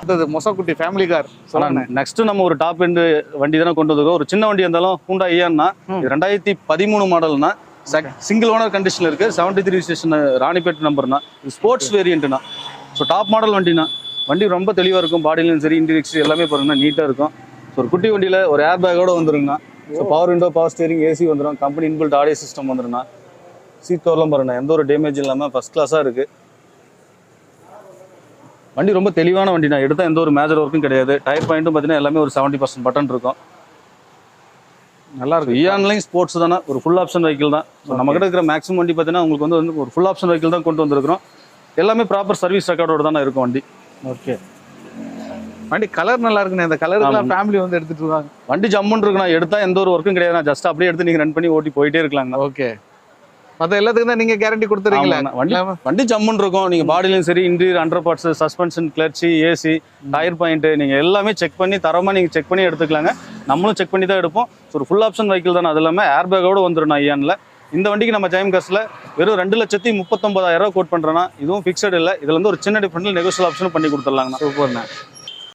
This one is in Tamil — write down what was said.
அடுத்தது மொசக்குட்டி ஃபேமிலி கார். நெக்ஸ்ட் நம்ம ஒரு டாப் எண்ட் வண்டி தானே கொண்டு வந்திருக்கோம். ஒரு சின்ன வண்டி இருந்தாலும் ஹூண்டா இயான்னா 2013 மாடல்னா சிங்கிள் ஓனர் கண்டிஷன்ல இருக்கு. 73 ஸ்டேஷன் ராணிப்பேட் நம்பர்னா ஸ்போர்ட்ஸ் வேரியன்ட்னா. ஸோ டாப் மாடல் வண்டினா வண்டி ரொம்ப தெளிவாக இருக்கும். பாடியிலும் சரி இன்டீரியர் எல்லாமே பாருங்கன்னா நீட்டாக இருக்கும். ஸோ ஒரு குட்டி வண்டியில் ஒரு ஏர் பேக்கோட வந்துருங்கண்ணா. So power window, power steering, AC வந்துடும். கம்பெனி இன்பில்ட் ஆடியோ சிஸ்டம் வந்துருண்ணா. சீட் கவர்லாம் பாருங்கண்ணா, எந்த ஒரு டேமேஜ் இல்லாமல் ஃபர்ஸ்ட் கிளாஸாக இருக்குது. வண்டி ரொம்ப தெளிவான வண்டினா, எடுத்தால் எந்த ஒரு மேஜர் ஒர்க்கும் கிடையாது. டயர் பாயிண்ட்டும் பார்த்தீங்கன்னா எல்லாமே ஒரு 70% பட்டன் இருக்கும். நல்லா இருக்கும். இயான்லையும் ஸ்போர்ட்ஸ் தானே, ஒரு ஃபுல் ஆப்ஷன் வெஹிக்கிள் தான். ஸோ நம்ம கிட்ட இருக்கிற மேக்ஸிமம் வண்டி பார்த்தீங்கன்னா உங்களுக்கு வந்து ஒரு ஃபுல் ஆப்ஷன் வெஹிக்கிள் தான் கொண்டு வந்திருக்கிறோம். எல்லாமே ப்ராப்பர் சர்வீஸ் ரெக்கார்டோட தானே இருக்கும் வண்டி. ஓகே, வண்டி கலர் நல்லா இருக்குண்ணே. இந்த கலருக்குலாம் ஃபேமிலி வந்து எடுத்துட்டு இருக்காங்க. வண்டி ஜம்முன்னு இருக்குண்ணா, எடுத்தா எந்த ஒரு ஒர்க்கும் கிடையாது. ஜஸ்ட் அப்படியே எடுத்து நீங்க ரன் பண்ணி ஓட்டி போயிட்டே இருக்கலாங்க. ஓகே, மற்ற எல்லாத்துக்கும் தான் நீங்க கேரண்டி கொடுத்துறீங்களா? வண்டி ஜம்முன்னு இருக்கும். நீங்க பாடியிலும் சரி இன்டீரியர் அண்டர் பார்ட்ஸ், சஸ்பென்ஷன், கிளர்ச்சி, ஏசி, டயர் பாயிண்ட் நீங்க எல்லாமே செக் பண்ணி தரமா நீங்க செக் பண்ணி எடுத்துக்கலாங்க. நம்மளும் செக் பண்ணி தான் எடுப்போம். ஒரு ஃபுல் ஆப்ஷன் வெஹிக்கிள் தானே. அது இல்லாமல் ஏர் பேக்கோட வந்துடும் ஐயான்ல. இந்த வண்டிக்கு நம்ம ஜெயம் காஸ்ட்ல வெறும் 2,39,000 கோட் பண்றோம்னா, இதுவும் ஃபிக்ஸட் இல்லை. இதுல வந்து ஒரு சின்ன டிஃபரெண்ட்ல நெகோஷியல் ஆப்ஷனும் பண்ணி கொடுத்துடலாங்கண்ணா. சூப்பர்ண்ணா.